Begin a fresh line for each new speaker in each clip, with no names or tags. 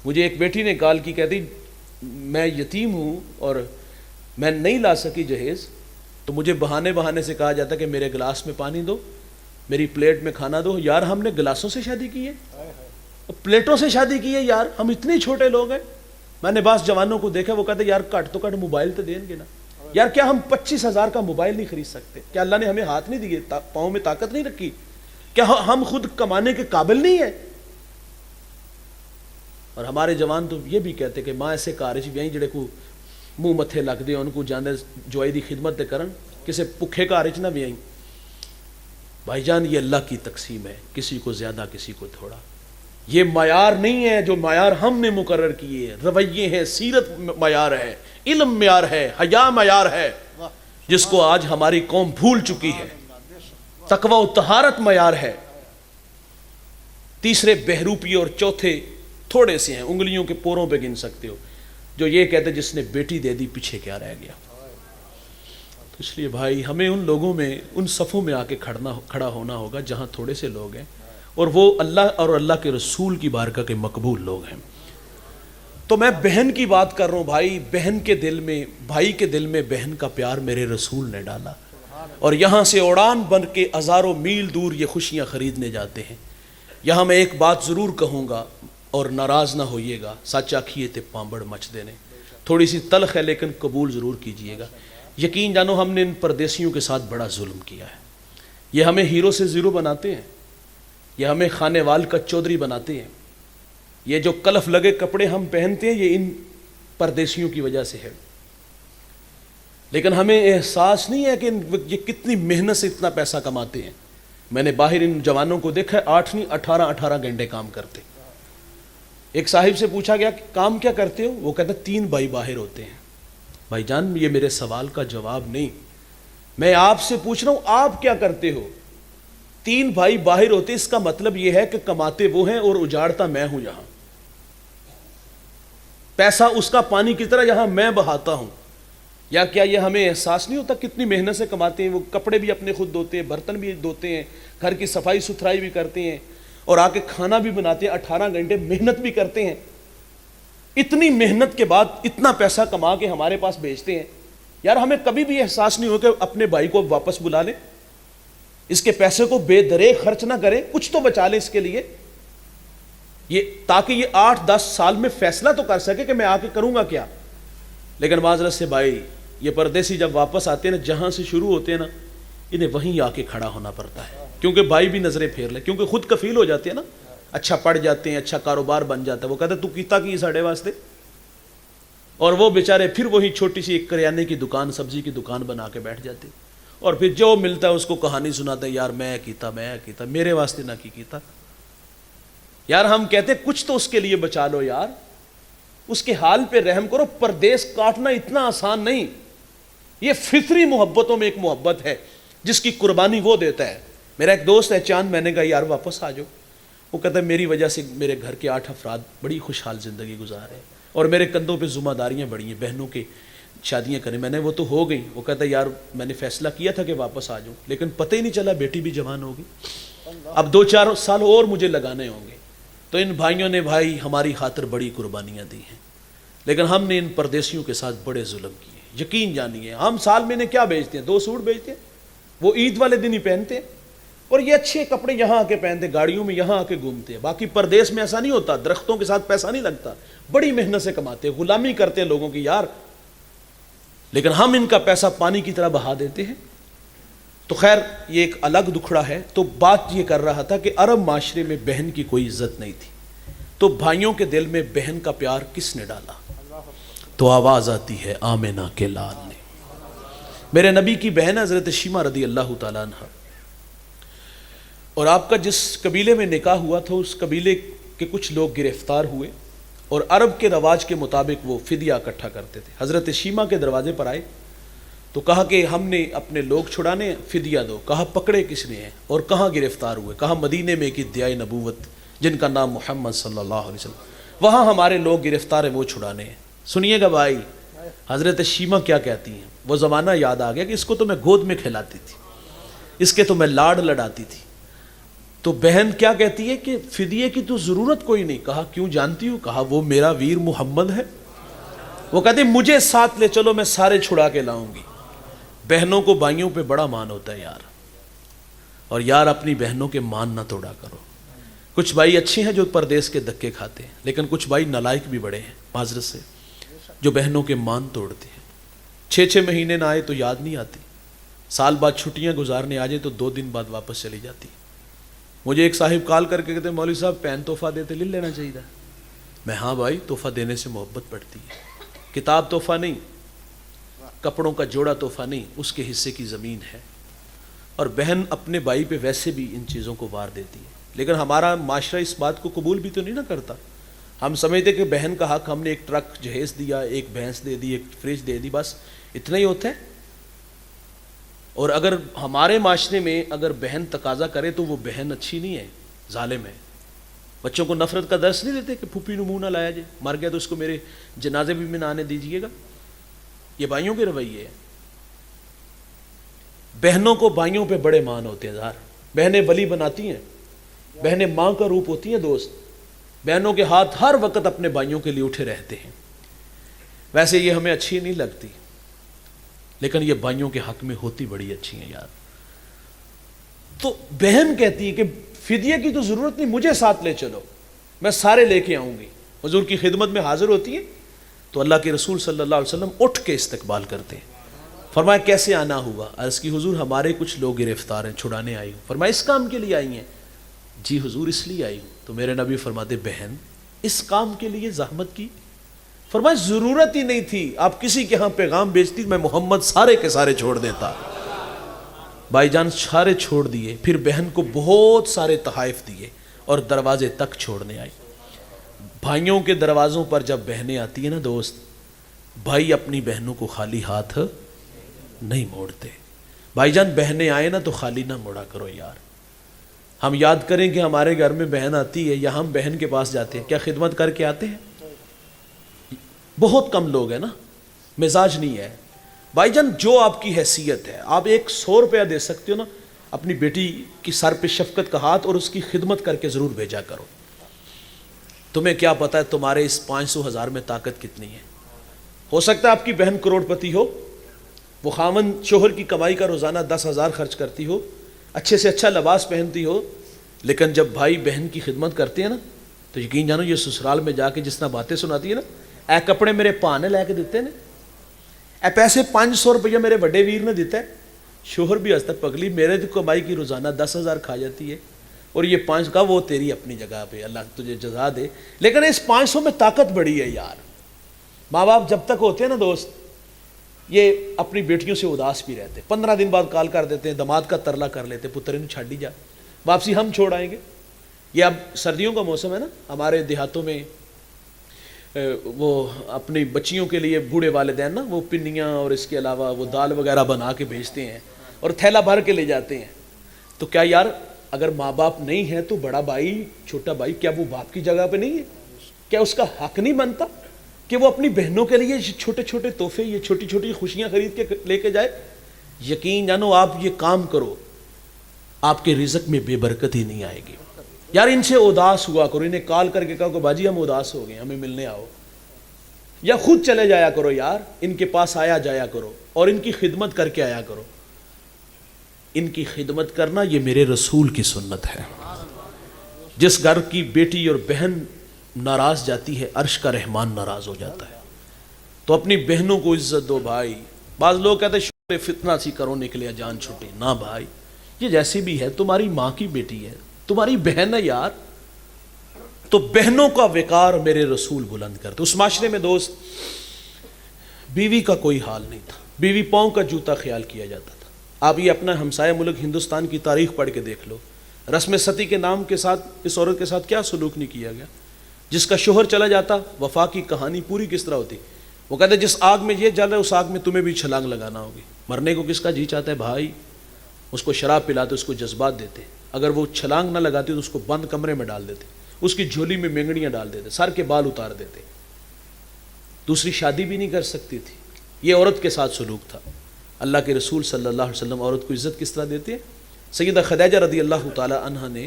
مجھے ایک بیٹی نے کال کی، کہتی میں یتیم ہوں اور میں نہیں لا سکی جہیز، تو مجھے بہانے سے کہا جاتا کہ میرے گلاس میں پانی دو، میری پلیٹ میں کھانا دو۔ یار ہم نے گلاسوں سے شادی کی ہے، پلیٹوں سے شادی کی ہے یار، ہم اتنے چھوٹے لوگ ہیں۔ میں نے بعض جوانوں کو دیکھا، وہ کہتے یار کٹ تو کٹ موبائل تو دیں گے نا یار، کیا ہم 25,000 کا موبائل نہیں خرید سکتے؟ کیا اللہ نے ہمیں ہاتھ نہیں دیے، پاؤں میں طاقت نہیں رکھی؟ کیا ہم خود کمانے کے قابل نہیں ہیں؟ اور ہمارے جوان تو یہ بھی کہتے کہ ماں ایسے کارج بھی جڑے کو منہ متھے لگ دے، ان کو جانے جوائی دی خدمت دے کرن، کسے پکھے کارج نہ بھی آئیں۔ بھائی جان یہ اللہ کی تقسیم ہے، کسی کو زیادہ کسی کو تھوڑا، یہ معیار نہیں ہے جو معیار ہم نے مقرر کیے، رویے ہیں، سیرت معیار ہے، علم معیار ہے، حیا معیار ہے، جس کو آج ہماری قوم بھول چکی ہے۔ تقوی و طہارت معیار ہے، تیسرے بہروپی، اور چوتھے تھوڑے سے ہیں، انگلیوں کے پوروں پہ گن سکتے ہو، جو یہ کہتے جس نے بیٹی دے دی پیچھے کیا رہ گیا۔ تو اس لیے بھائی ہمیں ان لوگوں میں، ان صفوں میں آ کے کھڑا ہونا ہوگا جہاں تھوڑے سے لوگ ہیں اور وہ اللہ اور اللہ کے رسول کی بارگاہ کے مقبول لوگ ہیں۔ تو میں بہن کی بات کر رہا ہوں بھائی، بہن کے دل میں، بھائی کے دل میں بہن کا پیار میرے رسول نے ڈالا، اور یہاں سے اڑان بن کے ہزاروں میل دور یہ خوشیاں خریدنے جاتے ہیں۔ یہاں میں ایک بات ضرور کہوں گا اور ناراض نہ ہوئیے گا، سچ آکھیے تے پامبڑ مچ دینے، تھوڑی سی تلخ ہے لیکن قبول ضرور کیجئے گا۔ یقین جانو ہم نے ان پردیسیوں کے ساتھ بڑا ظلم کیا ہے۔ یہ ہمیں ہیرو سے زیرو بناتے ہیں، یہ ہمیں خانے وال کا چودھری بناتے ہیں، یہ جو کلف لگے کپڑے ہم پہنتے ہیں یہ ان پردیسیوں کی وجہ سے ہے، لیکن ہمیں احساس نہیں ہے کہ یہ کتنی محنت سے اتنا پیسہ کماتے ہیں۔ میں نے باہر ان جوانوں کو دیکھا ہے، 8 نہیں 18 گھنٹے کام کرتے۔ ایک صاحب سے پوچھا گیا کہ کام کیا کرتے ہو؟ وہ کہتا 3 بھائی باہر ہوتے ہیں۔ بھائی جان یہ میرے سوال کا جواب نہیں، میں آپ سے پوچھ رہا ہوں آپ کیا کرتے ہو؟ 3 بھائی باہر ہوتے، اس کا مطلب یہ ہے کہ کماتے وہ ہیں اور اجاڑتا میں ہوں یہاں، پیسہ اس کا پانی کی طرح یہاں میں بہاتا ہوں۔ یا کیا یہ ہمیں احساس نہیں ہوتا کتنی محنت سے کماتے ہیں؟ وہ کپڑے بھی اپنے خود دھوتے ہیں، برتن بھی دھوتے ہیں، گھر کی صفائی ستھرائی بھی کرتے ہیں، اور آ کے کھانا بھی بناتے ہیں، 18 گھنٹے محنت بھی کرتے ہیں۔ اتنی محنت کے بعد اتنا پیسہ کما کے ہمارے پاس بھیجتے ہیں، یار ہمیں کبھی بھی احساس نہیں ہو کہ اپنے بھائی کو واپس بلا لیں، اس کے پیسے کو بے درے خرچ نہ کریں، کچھ تو بچا لیں اس کے لیے، یہ تاکہ یہ 8-10 سال میں فیصلہ تو کر سکے کہ میں آ کے کروں گا کیا۔ لیکن معذرت سے بھائی یہ پردیسی جب واپس آتے ہیں نا، جہاں سے شروع ہوتے ہیں نا، انہیں وہیں آ کے کھڑا ہونا پڑتا ہے، کیونکہ بھائی بھی نظریں پھیر لے، کیونکہ خود کفیل ہو جاتے ہیں نا، اچھا پڑھ جاتے ہیں، اچھا کاروبار بن جاتا ہے، وہ کہتے تو کیتا کی ساڑھے واسطے، اور وہ بیچارے پھر وہی چھوٹی سی ایک کریانے کی دکان، سبزی کی دکان بنا کے بیٹھ جاتے، اور پھر جو ملتا ہے اس کو کہانی سناتے ہیں، یار میں کیتا میرے واسطے نہ کیتا۔ یار ہم کہتے ہیں کچھ تو اس کے لیے بچا لو یار، اس کے حال پہ رحم کرو۔ پردیس کاٹنا اتنا آسان نہیں، یہ فطری محبتوں میں ایک محبت ہے جس کی قربانی وہ دیتا ہے۔ میرا ایک دوست ہے چاند، میں نے کہا یار واپس آ جاؤ، وہ کہتا ہے میری وجہ سے میرے گھر کے 8 افراد بڑی خوشحال زندگی گزار رہے ہیں اور میرے کندھوں پہ ذمہ داریاں بڑی ہیں، بہنوں کی شادیاں کریں۔ میں نے وہ تو ہو گئی، وہ کہتا ہے یار میں نے فیصلہ کیا تھا کہ واپس آ جاؤں، لیکن پتہ ہی نہیں چلا بیٹی بھی جوان ہوگی، اب 2-4 سال اور مجھے لگانے ہوں گے۔ تو ان بھائیوں نے بھائی ہماری خاطر بڑی قربانیاں دی ہیں، لیکن ہم نے ان پردیسیوں کے ساتھ بڑے ظلم کیے۔ یقین جانیے ہم سال میں نے کیا بیچتے ہیں؟ 2 سوٹ بیچتے ہیں، وہ عید والے دن ہی پہنتے ہیں، اور یہ اچھے کپڑے یہاں آ کے پہنتے، گاڑیوں میں یہاں آ کے گھومتے ہیں۔ باقی پردیس میں ایسا نہیں ہوتا، درختوں کے ساتھ پیسہ نہیں لگتا، بڑی محنت سے کماتے، غلامی کرتے ہیں لوگوں کی یار، لیکن ہم ان کا پیسہ پانی کی طرح بہا دیتے ہیں۔ تو خیر یہ ایک الگ دکھڑا ہے۔ تو بات یہ کر رہا تھا کہ عرب معاشرے میں بہن کی کوئی عزت نہیں تھی، تو بھائیوں کے دل میں بہن کا پیار کس نے ڈالا؟ تو آواز آتی ہے آمنہ کے لال نے۔ میرے نبی کی بہن حضرت شیمہ رضی اللہ تعالیٰ عنہ، اور آپ کا جس قبیلے میں نکاح ہوا تھا اس قبیلے کے کچھ لوگ گرفتار ہوئے، اور عرب کے رواج کے مطابق وہ فدیہ اکٹھا کرتے تھے۔ حضرت شیمہ کے دروازے پر آئے تو کہا کہ ہم نے اپنے لوگ چھڑانے، فدیہ دو۔ کہا پکڑے کس نے ہیں اور کہاں گرفتار ہوئے؟ کہا مدینے میں ایک ادعائے نبوت جن کا نام محمد صلی اللہ علیہ وسلم، وہاں ہمارے لوگ گرفتار ہیں، وہ چھڑانے ہیں۔ سنیے گا بھائی حضرت شیمہ کیا کہتی ہیں، وہ زمانہ یاد آ گیا کہ اس کو تو میں گود میں کھلاتی تھی، اس کے تو میں لاڑ لڑاتی تھی، تو بہن کیا کہتی ہے کہ فدیے کی تو ضرورت کوئی نہیں. کہا کیوں جانتی ہوں؟ کہا وہ میرا ویر محمد ہے. وہ کہتے مجھے ساتھ لے چلو میں سارے چھڑا کے لاؤں گی. بہنوں کو بھائیوں پہ بڑا مان ہوتا ہے یار. اور یار اپنی بہنوں کے مان نہ توڑا کرو. کچھ بھائی اچھے ہیں جو پردیس کے دھکے کھاتے ہیں، لیکن کچھ بھائی نالائق بھی بڑے ہیں معذرت سے، جو بہنوں کے مان توڑتے ہیں. 6 مہینے نہ آئے تو یاد نہیں آتی، سال بعد چھٹیاں گزارنے آ جائے تو 2 دن بعد واپس چلی جاتی. مجھے ایک صاحب کال کر کے کہتے ہیں مولوی صاحب پین تحفہ دیتے لے لینا چاہیے. میں ہاں بھائی تحفہ دینے سے محبت بڑھتی ہے. کتاب تحفہ نہیں، کپڑوں کا جوڑا تحفہ نہیں، اس کے حصے کی زمین ہے. اور بہن اپنے بھائی پہ ویسے بھی ان چیزوں کو وار دیتی ہے، لیکن ہمارا معاشرہ اس بات کو قبول بھی تو نہیں نہ کرتا. ہم سمجھتے کہ بہن کا حق ہم نے ایک ٹرک جہیز دیا، ایک بھینس دے دی، ایک فریج دے دی، بس اتنا ہی ہوتا ہے. اور اگر ہمارے معاشرے میں اگر بہن تقاضا کرے تو وہ بہن اچھی نہیں ہے، ظالم ہے. بچوں کو نفرت کا درس نہیں دیتے کہ پھوپھی نو منہ نہ لایا جائے، مر گیا تو اس کو میرے جنازے بھی میں نہ آنے دیجیے گا. یہ بھائیوں کے رویے ہیں. بہنوں کو بھائیوں پہ بڑے مان ہوتے ہیں یار. بہنیں ولی بناتی ہیں، بہنیں ماں کا روپ ہوتی ہیں دوست. بہنوں کے ہاتھ ہر وقت اپنے بھائیوں کے لیے اٹھے رہتے ہیں. ویسے یہ ہمیں اچھی نہیں لگتی، لیکن یہ بھائیوں کے حق میں ہوتی بڑی اچھی ہیں یار. تو بہن کہتی ہے کہ فدیے کی تو ضرورت نہیں، مجھے ساتھ لے چلو، میں سارے لے کے آؤں گی. حضور کی خدمت میں حاضر ہوتی ہے تو اللہ کے رسول صلی اللہ علیہ وسلم اٹھ کے استقبال کرتے ہیں. فرمایا کیسے آنا ہوا؟ عرض کی حضور ہمارے کچھ لوگ گرفتار ہیں، چھڑانے آئی ہوں. فرمایا اس کام کے لیے آئی ہیں؟ جی حضور اس لیے آئی ہوں. تو میرے نبی فرماتے بہن اس کام کے لیے زحمت کی؟ فرمایا ضرورت ہی نہیں تھی، آپ کسی کے ہاں پیغام بیچتی میں محمد سارے کے سارے چھوڑ دیتا. بھائی جان سارے چھوڑ دیے، پھر بہن کو بہت سارے تحائف دیے اور دروازے تک چھوڑنے آئی. بھائیوں کے دروازوں پر جب بہنیں آتی ہیں نا دوست، بھائی اپنی بہنوں کو خالی ہاتھ نہیں موڑتے. بھائی جان بہنیں آئے نا تو خالی نہ موڑا کرو یار. ہم یاد کریں کہ ہمارے گھر میں بہن آتی ہے یا ہم بہن کے پاس جاتے ہیں، کیا خدمت کر کے آتے ہیں؟ بہت کم لوگ ہیں نا، مزاج نہیں ہے. بھائی جان جو آپ کی حیثیت ہے، آپ 100 روپیہ دے سکتے ہو نا، اپنی بیٹی کی سر پہ شفقت کا ہاتھ اور اس کی خدمت کر کے ضرور بھیجا کرو. تمہیں کیا پتا ہے تمہارے اس 500,000 میں طاقت کتنی ہے. ہو سکتا ہے آپ کی بہن کروڑ پتی ہو، وہ خامن شوہر کی کمائی کا روزانہ 10,000 خرچ کرتی ہو، اچھے سے اچھا لباس پہنتی ہو، لیکن جب بھائی بہن کی خدمت کرتے ہیں نا تو یقین جانو یہ سسرال میں جا کے جس طرح باتیں سناتی ہے نا، اے کپڑے میرے پانے لے کے دیتے ہیں، اے پیسے 500 روپیہ میرے بڑے ویر نے دیتا ہے. شوہر بھی ہنستا پگلی میرے تو کمائی کی روزانہ 10,000 کھا جاتی ہے، اور یہ 5 کا وہ تیری اپنی جگہ پہ اللہ تجھے جزا دے، لیکن اس 500 میں طاقت بڑی ہے یار. ماں باپ جب تک ہوتے ہیں نا دوست، یہ اپنی بیٹیوں سے اداس بھی رہتے. 15 دن بعد کال کر دیتے ہیں، دماد کا ترلا کر لیتے، پتر انہوں چھاڑی جا، واپسی ہم چھوڑ آئیں گے. یہ اب سردیوں کا موسم ہے نا، ہمارے دیہاتوں میں وہ اپنی بچیوں کے لیے بوڑھے والدین نا وہ پنیاں اور اس کے علاوہ وہ دال وغیرہ بنا کے بھیجتے ہیں اور تھیلا بھر کے لے جاتے ہیں. تو کیا یار اگر ماں باپ نہیں ہے تو بڑا بھائی چھوٹا بھائی کیا وہ باپ کی جگہ پہ نہیں ہے؟ کیا اس کا حق نہیں بنتا کہ وہ اپنی بہنوں کے لیے چھوٹے چھوٹے تحفے، یہ چھوٹی چھوٹی خوشیاں خرید کے لے کے جائے؟ یقین جانو آپ یہ کام کرو، آپ کے رزق میں بے برکتی نہیں آئے گی. یار ان سے اداس ہوا کرو، انہیں کال کر کے کہو کہ باجی ہم اداس ہو گئے، ہمیں ملنے آؤ، یا خود چلے جایا کرو یار، ان کے پاس آیا جایا کرو اور ان کی خدمت کر کے آیا کرو. ان کی خدمت کرنا یہ میرے رسول کی سنت ہے. جس گھر کی بیٹی اور بہن ناراض جاتی ہے عرش کا رحمان ناراض ہو جاتا ہے. تو اپنی بہنوں کو عزت دو بھائی. بعض لوگ کہتے ہیں شکر فتنہ سی کرو نکلے جان چھٹی. نہ بھائی، یہ جیسی بھی ہے تمہاری ماں کی بیٹی ہے، تمہاری بہن ہے یار. تو بہنوں کا وقار میرے رسول بلند کرتے. اس معاشرے میں دوست بیوی کا کوئی حال نہیں تھا، بیوی پاؤں کا جوتا خیال کیا جاتا تھا. آپ یہ اپنا ہمسایہ ملک ہندوستان کی تاریخ پڑھ کے دیکھ لو، رسم ستی کے نام کے ساتھ اس عورت کے ساتھ کیا سلوک نہیں کیا گیا. جس کا شوہر چلا جاتا، وفا کی کہانی پوری کس طرح ہوتی. وہ کہتے جس آگ میں یہ جل رہا ہے اس آگ میں تمہیں بھی چھلانگ لگانا ہوگی. مرنے کو کس کا جی چاہتا ہے بھائی؟ اس کو شراب پلاتے، اس کو جذبات دیتے، اگر وہ چھلانگ نہ لگاتے تو اس کو بند کمرے میں ڈال دیتے، اس کی جھولی میں مینگڑیاں ڈال دیتے، سر کے بال اتار دیتے. دوسری شادی بھی نہیں کر سکتی تھی. یہ عورت کے ساتھ سلوک تھا. اللہ کے رسول صلی اللہ علیہ وسلم عورت کو عزت کس طرح دیتے ہیں؟ سیدہ خدیجہ رضی اللہ تعالی عنہا نے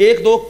1-2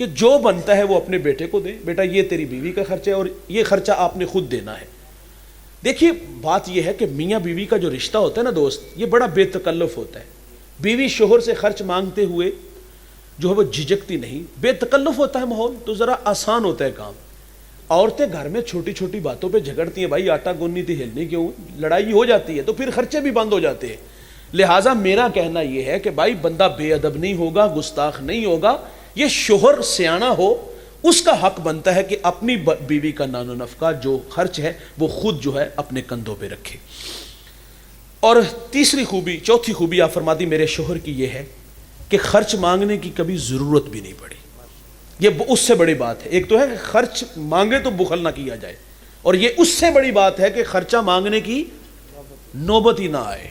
کہ جو بنتا ہے وہ اپنے بیٹے کو دے، بیٹا یہ تیری بیوی کا خرچہ ہے اور یہ خرچہ آپ نے خود دینا ہے۔ دیکھیے بات یہ ہے کہ میاں بیوی کا جو رشتہ ہوتا ہے نا دوست، یہ بڑا بے تکلف ہوتا ہے۔ بیوی شوہر سے خرچ مانگتے ہوئے جو ہے وہ جھجکتی نہیں، بے تکلف ہوتا ہے ماحول، تو ذرا آسان ہوتا ہے کام۔ عورتیں گھر میں چھوٹی چھوٹی باتوں پہ جھگڑتی ہیں، بھائی آٹا گوننی تھی ہلنی کیوں، لڑائی ہو جاتی ہے تو پھر خرچے بھی بند ہو جاتے ہیں۔ لہٰذا میرا کہنا یہ ہے کہ بھائی بندہ بے ادب نہیں ہوگا، گستاخ نہیں ہوگا، یہ شوہر سیاںا ہو، اس کا حق بنتا ہے کہ اپنی بیوی کا نان و نفقہ جو خرچ ہے وہ خود جو ہے اپنے کندھوں پہ رکھے۔ اور تیسری خوبی، چوتھی خوبی آپ فرماتی میرے شوہر کی یہ ہے کہ خرچ مانگنے کی کبھی ضرورت بھی نہیں پڑی۔ یہ اس سے بڑی بات ہے، ایک تو ہے کہ خرچ مانگے تو بخل نہ کیا جائے، اور یہ اس سے بڑی بات ہے کہ خرچہ مانگنے کی نوبت ہی نہ آئے۔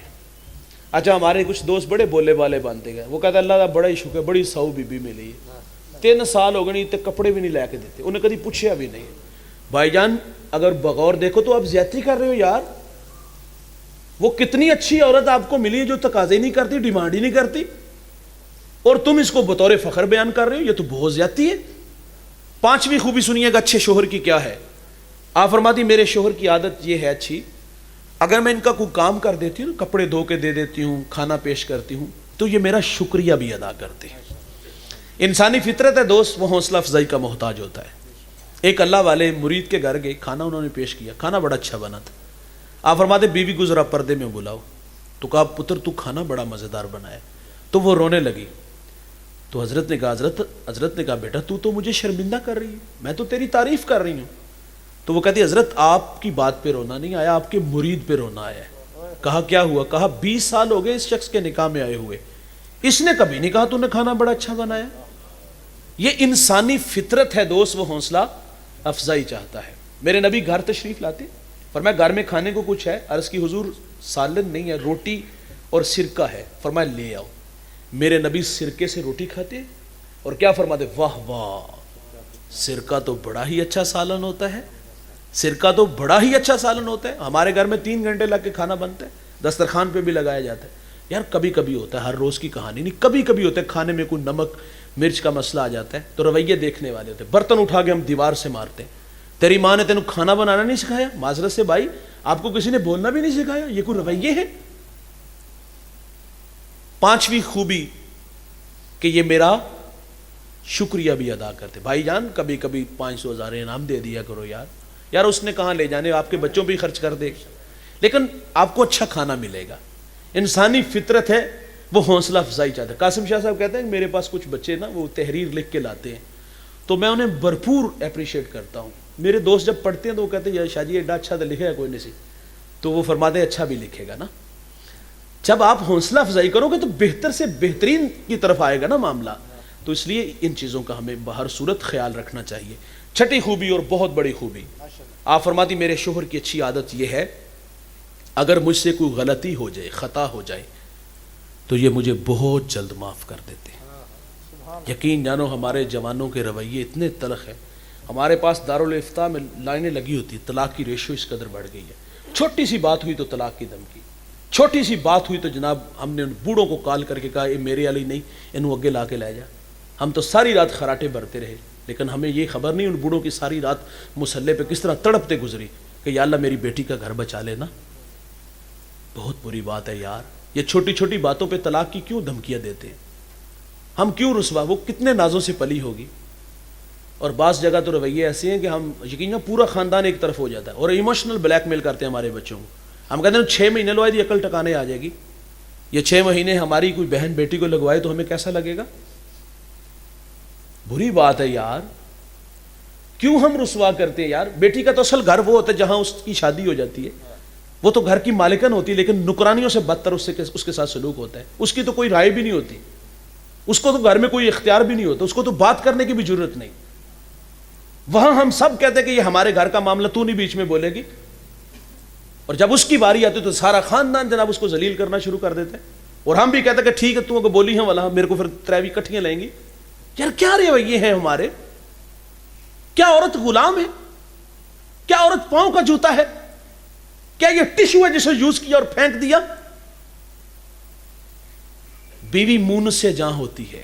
اچھا ہمارے کچھ دوست بڑے بولے والے بنتے گئے، وہ کہتے ہیں اللہ کا بڑا ہی شکر، بڑی سو بی بی ملی ہے، 3 سال ہو گئے نہیں تے کپڑے بھی نہیں لے کے دیتے، انہیں کبھی پوچھا بھی نہیں۔ بھائی جان اگر بغور دیکھو تو آپ زیادتی کر رہے ہو یار، وہ کتنی اچھی عورت آپ کو ملی ہے جو تقاضے نہیں کرتی، ڈیمانڈ ہی نہیں کرتی، اور تم اس کو بطور فخر بیان کر رہے ہو، یہ تو بہت زیادتی ہے۔ 5ویں خوبی سنیے گا اچھے شوہر کی کیا ہے۔ آپ فرماتی میرے شوہر کی عادت یہ ہے اچھی، اگر میں ان کا کوئی کام کر دیتی ہوں، کپڑے دھو کے دے دیتی ہوں، کھانا پیش کرتی ہوں، تو یہ میرا شکریہ بھی ادا کرتے ہیں۔ انسانی فطرت ہے دوست، وہ حوصلہ افزائی کا محتاج ہوتا ہے۔ ایک اللہ والے مرید کے گھر گئے، کھانا انہوں نے پیش کیا، کھانا بڑا اچھا بنا تھا۔ آپ فرماتے بیوی کو ذرا پردے میں بلاؤ، تو کہا پتر تو کھانا بڑا مزیدار بنا ہے، تو وہ رونے لگی۔ تو حضرت نے کہا بیٹا تو مجھے شرمندہ کر رہی ہے، میں تو تیری تعریف کر رہی ہوں۔ تو وہ کہتی حضرت آپ کی بات پہ رونا نہیں آیا، آپ کے مرید پہ رونا آیا ہے۔ کہا کیا ہوا؟ کہا 20 سال ہو گئے اس شخص کے نکاح میں آئے ہوئے، اس نے کبھی نہیں کہا تو نے کھانا بڑا اچھا بنایا۔ یہ انسانی فطرت ہے دوست، وہ حوصلہ افزائی چاہتا ہے۔ میرے نبی گھر تشریف لاتے، فرمایا گھر میں کھانے کو کچھ ہے؟ عرض کی حضور سالن نہیں ہے، روٹی اور سرکہ ہے۔ فرمایا لے آؤ۔ میرے نبی سرکے سے روٹی کھاتے اور کیا فرماتے؟ واہ واہ، سرکہ تو بڑا ہی اچھا سالن ہوتا ہے، سرکہ تو بڑا ہی اچھا سالن ہوتا ہے۔ ہمارے گھر میں 3 گھنٹے لگ کے کھانا بنتا ہے، دسترخوان پہ بھی لگایا جاتا ہے۔ یار کبھی کبھی ہوتا ہے، ہر روز کی کہانی نہیں، کبھی کبھی ہوتا ہے کھانے میں کوئی نمک مرچ کا مسئلہ آ جاتا ہے تو رویے دیکھنے والے ہوتے ہیں، برتن اٹھا کے ہم دیوار سے مارتے ہیں۔ تیری ماں نے تینوں کھانا بنانا نہیں سکھایا؟ معذرت سے بھائی آپ کو کسی نے بولنا بھی نہیں سکھایا؟ یہ کوئی رویے ہے؟ 5ویں خوبی کہ یہ میرا شکریہ بھی ادا کرتے۔ بھائی جان کبھی کبھی 500 ہزار انعام دے دیا کرو یار اس نے کہاں لے جانے، آپ کے بچوں پہ ہی خرچ کر دے، لیکن آپ کو اچھا کھانا ملے گا۔ انسانی فطرت ہے، وہ حوصلہ افزائی چاہتا ہے۔ قاسم شاہ صاحب کہتے ہیں کہ میرے پاس کچھ بچے نا وہ تحریر لکھ کے لاتے ہیں تو میں انہیں بھرپور اپریشیٹ کرتا ہوں۔ میرے دوست جب پڑھتے ہیں تو وہ کہتے ہیں یار شاہ جی ایڈا اچھا تو لکھے گا کوئی نہیں سی، تو وہ فرماتے ہیں اچھا بھی لکھے گا نا۔ جب آپ حوصلہ افزائی کرو گے تو بہتر سے بہترین کی طرف آئے گا نا معاملہ، تو اس لیے ان چیزوں کا ہمیں بہر صورت خیال رکھنا چاہیے۔ 6ٹھی خوبی اور بہت بڑی خوبی، آپ فرماتی میرے شوہر کی اچھی عادت یہ ہے اگر مجھ سے کوئی غلطی ہو جائے، خطا ہو جائے تو یہ مجھے بہت جلد معاف کر دیتے ہیں۔ یقین جانو ہمارے جوانوں کے رویے اتنے تلخ ہیں، ہمارے پاس دارالافتاء میں لائنیں لگی ہوتی ہیں، طلاق کی ریشو اس قدر بڑھ گئی ہے، چھوٹی سی بات ہوئی تو طلاق کی دھمکی، چھوٹی سی بات ہوئی تو جناب ہم نے ان بوڑھوں کو کال کر کے کہا یہ میرے علی نہیں، انہوں اگے لا کے لے جا۔ ہم تو ساری رات خراٹے بھرتے رہے، لیکن ہمیں یہ خبر نہیں ان بوڑھوں کی ساری رات مسلح پہ کس طرح تڑپتے گزری کہ یا اللہ میری بیٹی کا گھر بچا لینا۔ بہت بری بات ہے یار، یہ چھوٹی چھوٹی باتوں پہ طلاق کی کیوں دھمکیاں دیتے ہیں؟ ہم کیوں رسوا؟ وہ کتنے نازوں سے پلی ہوگی۔ اور بعض جگہ تو رویے ایسے ہیں کہ ہم یقینا پورا خاندان ایک طرف ہو جاتا ہے اور ایموشنل بلیک میل کرتے ہیں ہمارے بچوں کو۔ ہم کہتے ہیں 6 مہینے لو آئے عقل ٹکانے آ جائے گی، یہ 6 مہینے ہماری کوئی بہن بیٹی کو لگوائے تو ہمیں کیسا لگے گا؟ بری بات ہے یار، کیوں ہم رسوا کرتے ہیں یار؟ بیٹی کا تو اصل گھر وہ ہوتا ہے جہاں اس کی شادی ہو جاتی ہے، وہ تو گھر کی مالکن ہوتی ہے، لیکن نکرانیوں سے بدتر اس کے ساتھ سلوک ہوتا ہے۔ اس کی تو کوئی رائے بھی نہیں ہوتی، اس کو تو گھر میں کوئی اختیار بھی نہیں ہوتا، اس کو تو بات کرنے کی بھی ضرورت نہیں۔ وہاں ہم سب کہتے ہیں کہ یہ ہمارے گھر کا معاملہ، تو نہیں بیچ میں بولے گی، اور جب اس کی باری آتی تو سارا خاندان جناب اس کو ذلیل کرنا شروع کر دیتا ہے، اور ہم بھی کہتے ہیں کہ ٹھیک ہے تو اگر بولی ہیں والا میرے کو پھر تریوی کٹھیاں لیں گی۔ یار کیا رویے ہیں ہمارے؟ کیا عورت غلام ہے؟ کیا عورت پاؤں کا جوتا ہے؟ کیا یہ ٹشو ہے جسے یوز کیا اور پھینک دیا؟ بیوی مون سے جہاں ہوتی ہے،